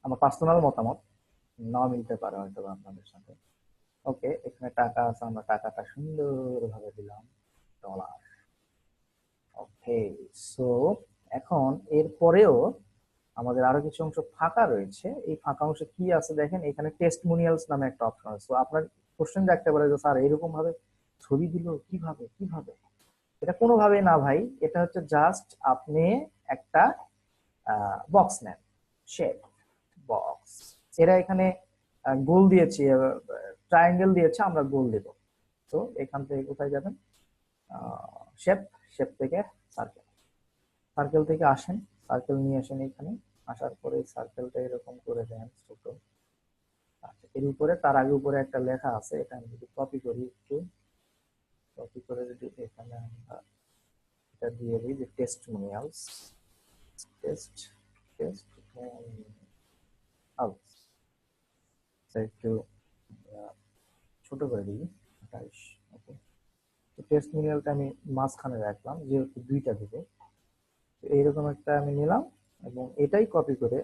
আমার পার্সোনাল মতামত, নাও মিলতে পারে হয়তো বা আপনাদের সাথে। ওকে, এখানে টাকা আছে, আমরা টাকাটা সুন্দরভাবে দিলাম ডলার। ওকে, সো এখন এরপরেও আমাদের আরো কিছু অংশ ফাঁকা রয়েছে। এই ফাঁকা অংশে কি আছে দেখেন, এখানে টেস্টমোনিয়ালস নামে একটা অপশন আছে। তো আপনার কোশ্চেন রাখতে পারে যে স্যার এরকম ভাবে ছবি দিল কিভাবে কিভাবে? এটা কোনোভাবেই না ভাই, এটা হচ্ছে জাস্ট আপনি একটা বক্স নেন, শেপ বক্স। এরা এখানে গোল দিয়েছে, ট্রায়াঙ্গেল দিয়েছে, আমরা গোল দেব। তো এখান থেকে কোথায় যাবেন? শেপ, শেপ থেকে সার্কেল, সার্কেল থেকে আসেন, সার্কেল নিয়ে আসেন এখানে। আসার পরে সার্কেলটা এরকম করে দেন ছোট। আচ্ছা, এর উপরে, তার আগে উপরে একটা লেখা আছে, এটা আমি যদি কপি করি, একটু কপি করে যদি এখানে আমরা এটা দিয়ে দিই যে টেস্টমোনিয়ালস, টেস্ট টেস্টমোনিয়ালস, একটু ছোট করে দিই 28। ওকে, তো টেস্টমোনিয়ালটা আমি মাঝখানে রাখলাম যেহেতু দুইটা দিবে। তো এইরকম একটা আমি নিলাম এবং এটাই কপি করে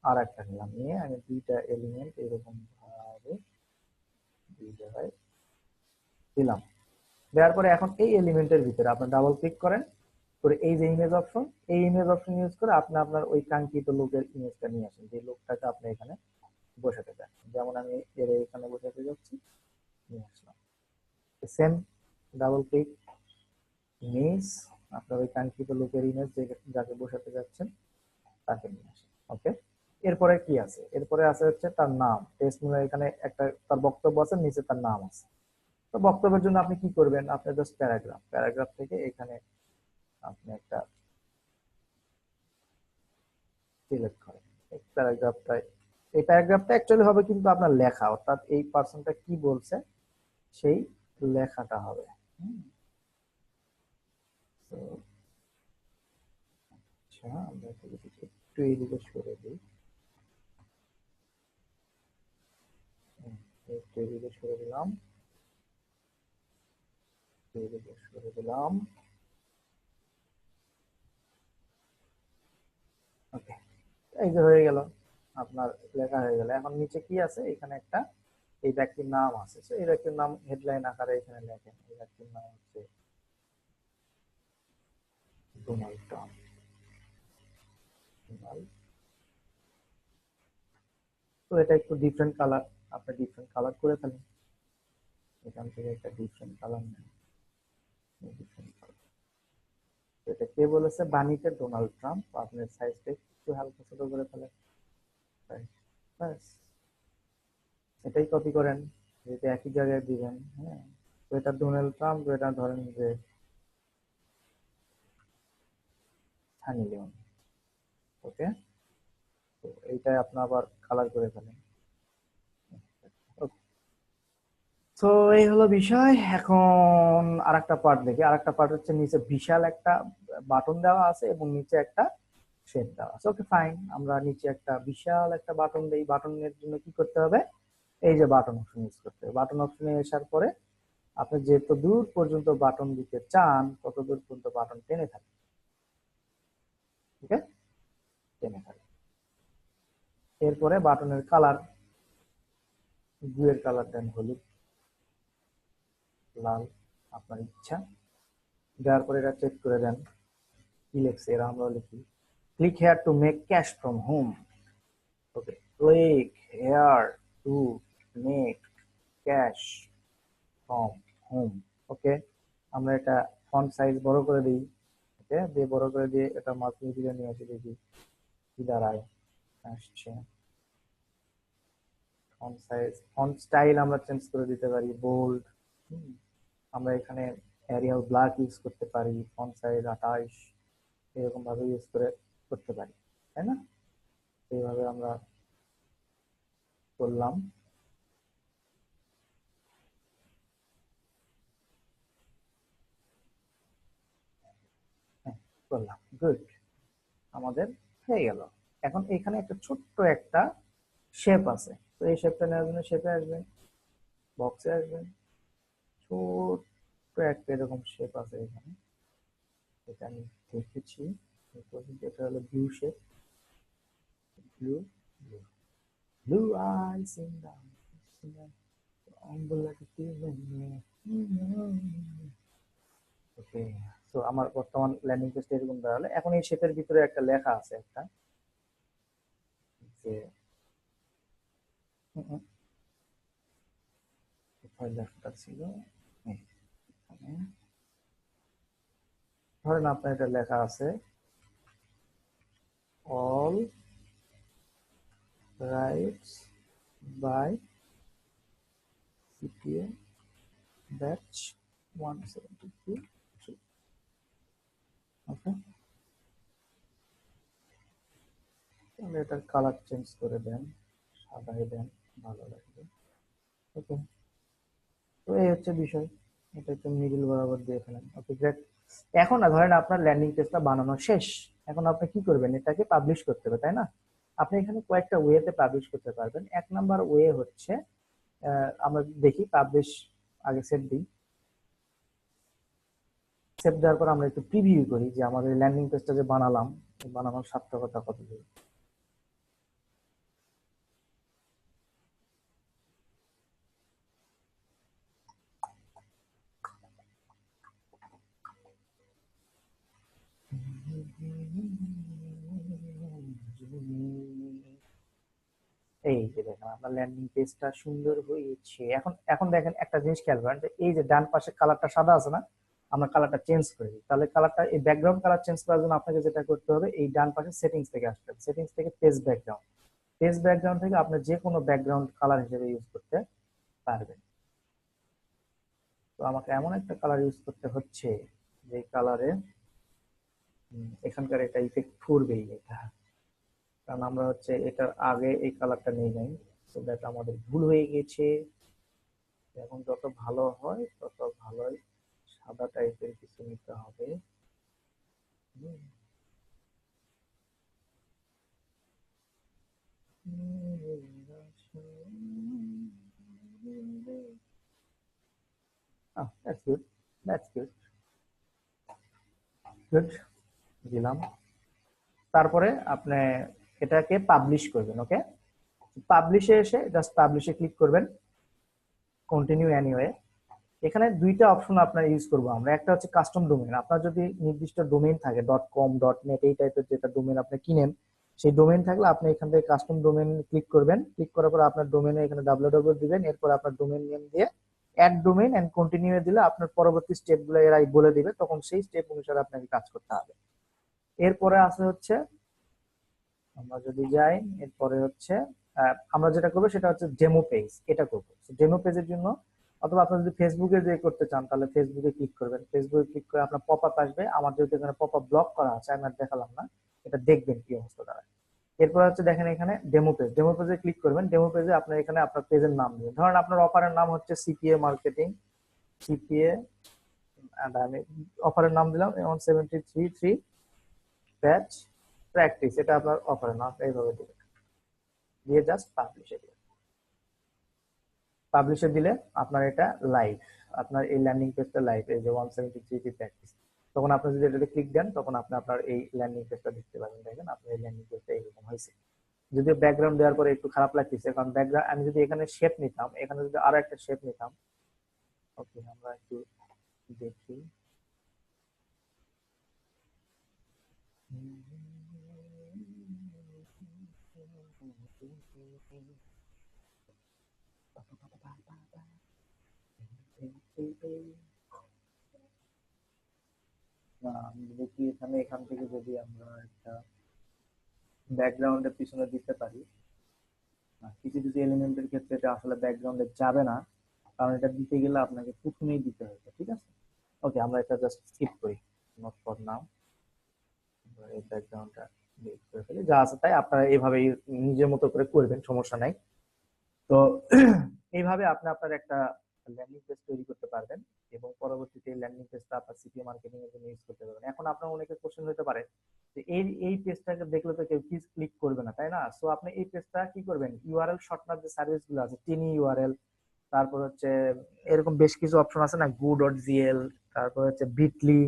আর একটা নিলাম, নিয়ে আমি দুইটা এলিমেন্ট এরকম ভাবে দুই জায়গায় দিলাম। দেওয়ার পরে এখন এই এলিমেন্টের ভিতরে আপনি ডাবল ক্লিক করেন, করে এই যে ইমেজ অপশন, এই ইমেজ অপশন ইউজ করে আপনি আপনার ওই কাঙ্ক্ষিত লোকের ইমেজটা নিয়ে আসেন, যে লোকটাকে আপনি এখানে বসাতে চান। যেমন আমি এর এখানে বসাতে যাচ্ছি, নিয়ে আসলাম। সেম, ডাবল ক্লিক, ইমেজ, আপনার ওই কাঙ্ক্ষিত লোকের ইমেজ যাকে বসাতে যাচ্ছেন তাকে নিয়ে আসেন। ওকে, এরপরে কি আছে? এরপরে আছে হচ্ছে তার নাম। টেস্ট এখানে একটা তার বক্তব্য আছে, নিচে তার নাম আছে। তো বক্তব্যের জন্য আপনি কি করবেন? আপনি জাস্ট প্যারাগ্রাফ, প্যারাগ্রাফ থেকে এখানে আপনি একটা সিলেক্ট করেন। এই প্যারাগ্রাফটা, এই প্যারাগ্রাফটা অ্যাকচুয়ালি হবে কিন্তু আপনার লেখা, অর্থাৎ এই পার্সনটা কি বলছে সেই লেখাটা হবে। তো আচ্ছা, আমরা একটু এদিকে সরে দিই, একটু এদিকে সরে দিলাম, এদিকে সরে দিলাম। ওকে, এই যে হয়ে গেল, আপনার লেখা হয়ে গেল। এখন নিচে কি আছে? এখানে একটা এই ব্যক্তির নাম আছে, তো এই ব্যক্তির নাম হেডলাইন আকারে এখানে লেখেন। এই ব্যক্তির নাম হচ্ছে ডোনাল্ড ট্রাম্প। ডোনাল্ড, তো এটা একটু ডিফারেন্ট কালার, আপনি ডিফারেন্ট কালার করে ফেলেন। এখান থেকে একটা ডিফারেন্ট কালার নেন, ডিফারেন্ট কালার। এটা কে বলেছে বাণীতে? Donald Trump. আপনার সাইজটা একটু হালকা ছোট করে ফেলেন, ব্যাস। এটাই কপি করেন, যেটা একই জায়গায় দিবেন। হ্যাঁ, তো এটা ডোনাল্ড ট্রাম্প, এটা ধরেন যে সানি লিওন। ওকে, তো এইটাই আপনি আবার কালার করে ফেলেন। তো এই হলো বিষয়। এখন আরেকটা পার্ট দেখি। আরেকটা পার্ট হচ্ছে নিচে বিশাল একটা বাটন দেওয়া আছে এবং নিচে একটা শেপ দেওয়া আছে। ওকে ফাইন, আমরা নিচে একটা বিশাল একটা বাটন দেই। বাটনের জন্য কি করতে হবে? এই যে বাটন অপশন ইউজ করতে হবে। বাটন অপশনে আসার পরে আপনি যত দূর পর্যন্ত বাটন দিতে চান তত দূর পর্যন্ত বাটন টেনে থাকে। ঠিক আছে, টেনে থাকে। এরপরে বাটনের কালার, গুয়ের কালার দেন হলুদ, লাল, আপনার ইচ্ছা। দেওয়ার পরে এটা চেক করে দেন কি লেখছে। এরা আমরা লিখি click here to make cash from home. Okay, click here to make cash from home. Okay, আমরা এটা ফন্ট সাইজ বড় করে দিই। ওকে, দিয়ে বড় করে দিয়ে এটা মাঝখানে দিকে নিয়ে আসি, দেখি কি দাঁড়ায়। আসছে ফন্ট সাইজ, ফন্ট স্টাইল আমরা চেঞ্জ করে দিতে পারি, বোল্ড। আমরা এখানে এরিয়াল ব্ল্যাক ইউজ করতে পারি, ফন্ট সাইজ 28 এরকম ভাবে ইউজ করে করতে পারি, তাই না? এইভাবে আমরা করলাম। হ্যাঁ, করলাম, গুড, আমাদের হয়ে গেল। এখন এখানে একটা ছোট্ট একটা শেপ আছে, তো এই শেপটা নেওয়ার জন্য শেপে আসবেন, বক্সে আসবেন, ছোট্ট একটা এরকম শেপ আছে এখানে, এটা আমি দেখেছি। এটা হলো view shape, view. Blue eyes in the okay. So আমার বর্তমান ল্যান্ডিং পেজটা এরকম দাঁড়ালো। এখন এই শেপের ভিতরে একটা লেখা আছে একটা, যে কোথায় লেখাটা ছিল, এখানে ধরেন আপনার এটা লেখা আছে all rights by CPA batch 173। Okay, তাহলে এটার কালার চেঞ্জ করে দেন, সাদাই দেন, ভালো লাগবে। ওকে, তো এই হচ্ছে বিষয়, এটা একটু মিডিল বরাবর দিয়ে ফেলেন। Okay great. এখন না ধরেন আপনার ল্যান্ডিং পেজটা বানানো শেষ, এখন আপনি কি করবেন, এটাকে পাবলিশ করতে হবে, তাই না? আপনি এখানে কয়েকটা ওয়েতে পাবলিশ করতে পারবেন। এক নাম্বার ওয়ে হচ্ছে, আমরা দেখি পাবলিশ, আগে সেভ দিই। সেভ দেওয়ার পর আমরা একটু প্রিভিউ করি যে আমাদের ল্যান্ডিং পেজটা যে বানালাম, বানানোর সার্থকতা কত দূর। এই যে দেখেন আপনার ল্যান্ডিং পেজটা সুন্দর হয়েছে। এখন এখন দেখেন একটা জিনিস খেয়াল করেন, যে এই যে ডান পাশে কালারটা সাদা আছে না, আমরা কালারটা চেঞ্জ করে দিই। তাহলে কালারটা, এই ব্যাকগ্রাউন্ড কালার চেঞ্জ করার জন্য আপনাকে যেটা করতে হবে, এই ডান পাশে সেটিংস থেকে আসতে হবে। সেটিংস থেকে পেজ ব্যাকগ্রাউন্ড, পেজ ব্যাকগ্রাউন্ড থেকে আপনি যে কোনো ব্যাকগ্রাউন্ড কালার হিসেবে ইউজ করতে পারবেন। তো আমাকে এমন একটা কালার ইউজ করতে হচ্ছে যে কালারে এখানকার এটা ইফেক্ট পড়বেই এটা, কারণ আমরা হচ্ছে এটার আগে এই কালারটা নেই নাই, তো দ্যাট আমাদের ভুল হয়ে গেছে। এখন যত ভালো হয় তত ভালোই, সাদা টাইপের কিছু নিতে হবে। That's good, that's good, good দিলাম। তারপরে আপনি এটাকে পাবলিশ করবেন। ওকে, পাবলিশে এসে জাস্ট পাবলিশে ক্লিক করবেন, কন্টিনিউ এনিওয়ে। এখানে দুইটা অপশন আপনার ইউজ করবো আমরা, একটা হচ্ছে কাস্টম ডোমেইন। আপনার যদি নির্দিষ্ট ডোমেইন থাকে .com .net এই টাইপের যেটা ডোমেইন আপনি কিনেন, সেই ডোমেইন থাকলে আপনি এখান থেকে কাস্টম ডোমেইন ক্লিক করবেন। ক্লিক করার পর আপনার ডোমেইনে এখানে www দিবেন, এরপর আপনার ডোমেইন নেম দিয়ে অ্যাড ডোমেইন এন্ড কন্টিনিউ দিলে আপনার পরবর্তী স্টেপগুলো এরাই বলে দিবে, তখন সেই স্টেপ অনুসারে আপনাকে কাজ করতে হবে। এরপরে আছে হচ্ছে, আমরা যদি যাই, এরপরে হচ্ছে আমরা যেটা করবো সেটা হচ্ছে ডেমো পেজ, এটা করবো। ডেমো পেজের জন্য, অথবা আপনি যদি ফেসবুকে যে করতে চান তাহলে ফেসবুকে ক্লিক করবেন। ফেসবুকে ক্লিক করে আপনার পপ আপ আসবে। আমার যেহেতু এখানে পপ আপ ব্লক করা আছে, আমি আর দেখালাম না, এটা দেখবেন কি অবস্থা দাঁড়ায়। এরপর হচ্ছে দেখেন এখানে ডেমো পেজ, ডেমো পেজে ক্লিক করবেন। ডেমো পেজে আপনার এখানে আপনার পেজের নাম দিবেন। ধরেন আপনার অফারের নাম হচ্ছে সিপিএ মার্কেটিং, সিপিএ, আমি অফারের নাম দিলাম 173 ব্যাচ প্র্যাকটিস, এটা আপনার অফারের নাম, এইভাবে দিবেন, দিয়ে জাস্ট পাবলিশে দিবেন। পাবলিশে দিলে আপনার এটা লাইভ, আপনার এই ল্যান্ডিং পেজটা লাইভ, এই যে 173 প্র্যাকটিস। তখন আপনি যদি এটাতে ক্লিক দেন, তখন আপনি আপনার এই ল্যান্ডিং পেজটা দেখতে পাবেন। দেখেন আপনার এই ল্যান্ডিং পেজটা এরকম হয়েছে। যদিও ব্যাকগ্রাউন্ড দেওয়ার পরে একটু খারাপ লাগতেছে, কারণ ব্যাকগ্রাউন্ড আমি যদি এখানে শেপ নিতাম, এখানে যদি আরো একটা শেপ নিতাম। ওকে, আমরা একটু দেখি। না, আমি দেখি এখানে, এখান থেকে যদি আমরা একটা ব্যাকগ্রাউন্ডের পিছনে দিতে পারি। কিছু কিছু এলিমেন্টের ক্ষেত্রে এটা আসলে ব্যাকগ্রাউন্ডে যাবে না, কারণ এটা দিতে গেলে আপনাকে প্রথমেই দিতে হবে। ঠিক আছে, ওকে, আমরা এটা জাস্ট স্কিপ করি, নট ফর নাও। এই ব্যাকগ্রাউন্ডটা ডিলিট করে ফেলি, যা আছে তাই আপনারা এইভাবে নিজের মতো করে করবেন, সমস্যা নাই। তো এইভাবে আপনি আপনার একটা ল্যান্ডিং পেজ তৈরি করতে পারবেন, এবং পরবর্তীতে ল্যান্ডিং পেজটা আপনার সিপিএ মার্কেটিং এর জন্য ইউজ করতে পারবেন। এখন আপনার অনেকের কোশ্চেন হতে পারে যে এই পেজটাকে দেখলে তো কেউ ক্লিক করবে না, তাই না? সো আপনি এই পেজটা কি করবেন, ইউআরএল শর্টনার যে সার্ভিস গুলো আছে, টিনি ইউআরএল, তারপর হচ্ছে এরকম বেশ কিছু অপশন আছে না, go.gl, তারপর হচ্ছে বিটলি,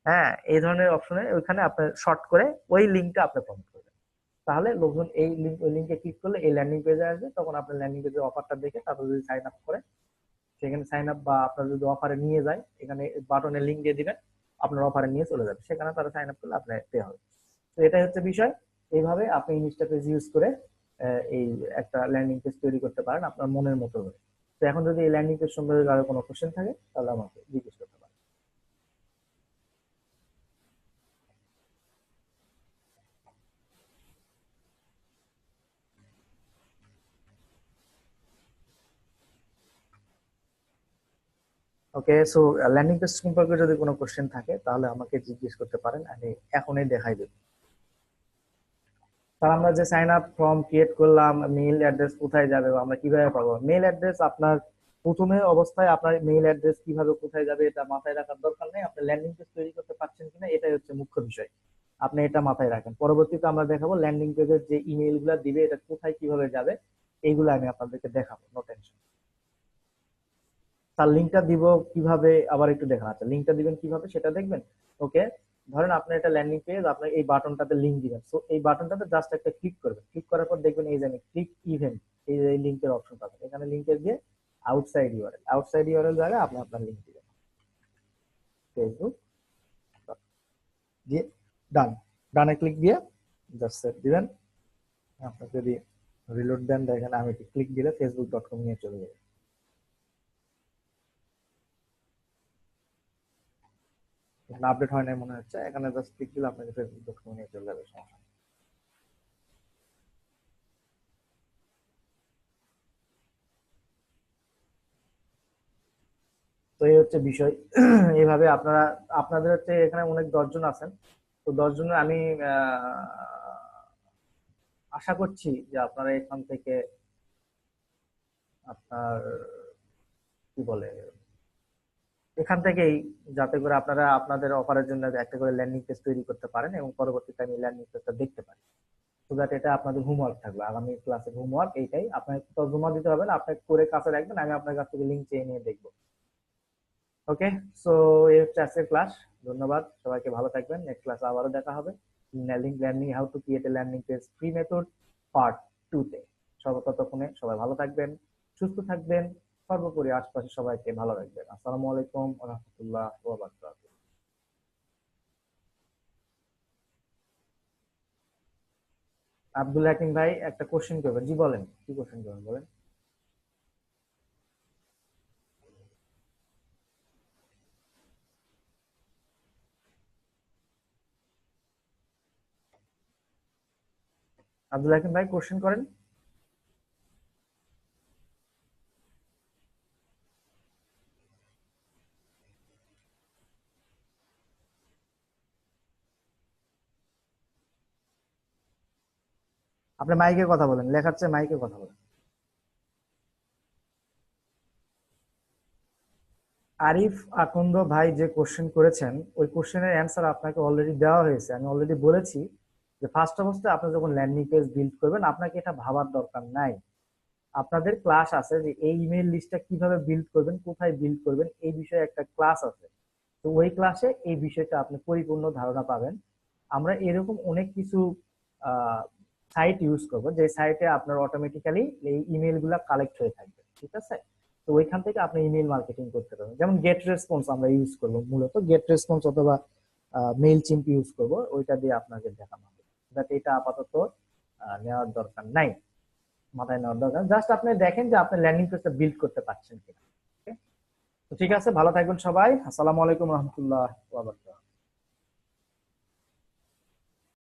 হ্যাঁ, এই ধরনের অপশনে ওইখানে আপনি শর্ট করে ওই লিঙ্কটা আপনি প্রমোট করবেন। তাহলে লোকজন এই লিঙ্কে ক্লিক করলে এই ল্যান্ডিং পেজে আসবে, তখন আপনার ল্যান্ডিং পেজের অফারটা দেখে তারপর যদি সাইন আপ করে সেখানে সাইন আপ, বা আপনার যদি অফারে নিয়ে যায় এখানে বাটনের লিঙ্ক দিয়ে দিবেন, আপনার অফারে নিয়ে চলে যাবে, সেখানে তারা সাইন আপ করলে আপনার পে হবে। তো এটাই হচ্ছে বিষয়। এইভাবে আপনি ইনস্টা পেজ ইউজ করে এই একটা ল্যান্ডিং পেজ তৈরি করতে পারেন আপনার মনের মতো করে। তো এখন যদি এই ল্যান্ডিং পেজ সম্পর্কে আরো কোনো কোশ্চেন থাকে তাহলে আমাকে জিজ্ঞেস করতে পারেন। ওকে, সো ল্যান্ডিং পেজ সম্পর্কে যদি কোনো কোশ্চেন থাকে তাহলে আমাকে জিজ্ঞেস করতে পারেন, আমি এখনই দেখাই দেব। তাহলে আমরা যে সাইন আপ ফর্ম ক্রিয়েট করলাম, মেইল অ্যাড্রেস কোথায় যাবে বা আমরা কিভাবে পাবো মেইল অ্যাড্রেস? আপনার প্রথমে অবস্থায় আপনার মেইল অ্যাড্রেস কিভাবে কোথায় যাবে এটা মাথায় রাখার দরকার নেই, আপনি ল্যান্ডিং পেজ তৈরি করতে পারছেন কিনা এটাই হচ্ছে মুখ্য বিষয়। আপনি এটা মাথায় রাখেন, পরবর্তীতে আমরা দেখাবো ল্যান্ডিং পেজের যে ইমেইল গুলা দিবে এটা কোথায় কিভাবে যাবে, এইগুলো আমি আপনাদেরকে দেখাবো, নো টেনশন। তার লিঙ্কটা দিব কিভাবে আবার একটু দেখা আছে, লিঙ্কটা দিবেন কিভাবে সেটা দেখবেন। ওকে, ধরেন আপনার এটা ল্যান্ডিং পেজ, আপনার এই বাটনটাতে লিঙ্ক দিবেন, সো এই বাটনটাতে জাস্ট একটা ক্লিক করবেন, ক্লিক করার পর দেখবেন এই যে ক্লিক ইভেন্ট, এই যে লিঙ্কের অপশন পাবেন, এখানে লিঙ্কের দিয়ে আউটসাইড ইউআরএল জায়গায় আপনি আপনার লিঙ্ক দিবেন, ফেসবুক দিয়ে ডান, ডানে ক্লিক দিয়ে জাস্ট সেভ দিবেন। আপনি যদি রিলোড দেন দেখেন আমি ক্লিক দিলে facebook.com নিয়ে চলে যাবে। এখানে আপডেট হয় নাই মনে হচ্ছে, এখানে জাস্ট ক্লিক দিলে আপনাকে facebook.com নিয়ে চলে যাবে, সমস্যা নেই। তো এই হচ্ছে বিষয়। এইভাবে আপনারা, আপনাদের হচ্ছে এখানে অনেক 10 জন আছেন, তো 10 জনের আমি আশা করছি যে আপনারা এখান থেকে আপনার কি বলে এখান থেকেই যাতে করে আপনারা আপনাদের অফারের জন্য একটা করে ল্যান্ডিং পেজ তৈরি করতে পারেন এবং পরবর্তীতে আমি ল্যান্ডিং পেজটা দেখতে পারি, তো দ্যাট এটা আপনাদের হোমওয়ার্ক থাকবে, আগামী ক্লাসের হোমওয়ার্ক এইটাই। আপনাকে জমা দিতে হবে না, আপনি করে কাছে রাখবেন, আমি আপনার কাছ থেকে লিঙ্ক চেয়ে নিয়ে দেখবো। ওকে, সো এই হচ্ছে আজকের ক্লাস। ধন্যবাদ সবাইকে, ভালো থাকবেন, নেক্সট ক্লাসে আবারও দেখা হবে। Landing how to create a landing page free method part 2 তে। ততক্ষণে সবাই ভালো থাকবেন, সুস্থ থাকবেন, সর্বোপরি আশপাশে সবাইকে ভালো রাখবেন। আসসালামু আলাইকুম ওয়া রাহমাতুল্লাহি ওয়া বারাকাতুহু। আব্দুল হাকিম ভাই একটা কোশ্চেন করবেন, জি বলেন, কি কোশ্চেন করবেন বলেন। আব্দুল হাকিম ভাই কোশ্চেন করেন। আপনি মাইকে কথা বলেন, লেখাচ্ছে মাইকে কথা বলেন। আরিফ আকন্দ ভাই যে কোশ্চেন করেছেন ওই কোশ্চেনের অ্যান্সার আপনাকে অলরেডি দেওয়া হয়েছে, আমি অলরেডি বলেছি যে ফার্স্ট অবস্থায় আপনি যখন ল্যান্ডিং পেজ বিল্ড করবেন আপনাকে এটা ভাবার দরকার নাই। আপনাদের ক্লাস আছে যে এই ইমেল লিস্টটা কিভাবে বিল্ড করবেন, কোথায় বিল্ড করবেন, এই বিষয়ে একটা ক্লাস আছে, তো ওই ক্লাসে এই বিষয়টা আপনি পরিপূর্ণ ধারণা পাবেন। আমরা এরকম অনেক কিছু সাইট ইউজ করব যে সাইটে আপনার অটোমেটিক্যালি এই ইমেল গুলা কালেক্ট হয়ে থাকবে, ঠিক আছে? তো ওইখান থেকে আপনি ইমেল মার্কেটিং করতে পারবেন, যেমন গেট রেসপন্স আমরা ইউজ করব, মূলত গেট রেসপন্স অথবা মেইল চিম্প ইউজ করব, ওইটা দিয়ে আপনাকে দেখানো হবে। বাট এটা আপাতত নেওয়ার দরকার নাই, মাথায় নেওয়ার দরকার, জাস্ট আপনি দেখেন যে আপনি ল্যান্ডিং পেজটা বিল্ড করতে পারছেন কিনা। তো ঠিক আছে, ভালো থাকবেন সবাই, আসসালামু আলাইকুম রহমতুল্লাহ।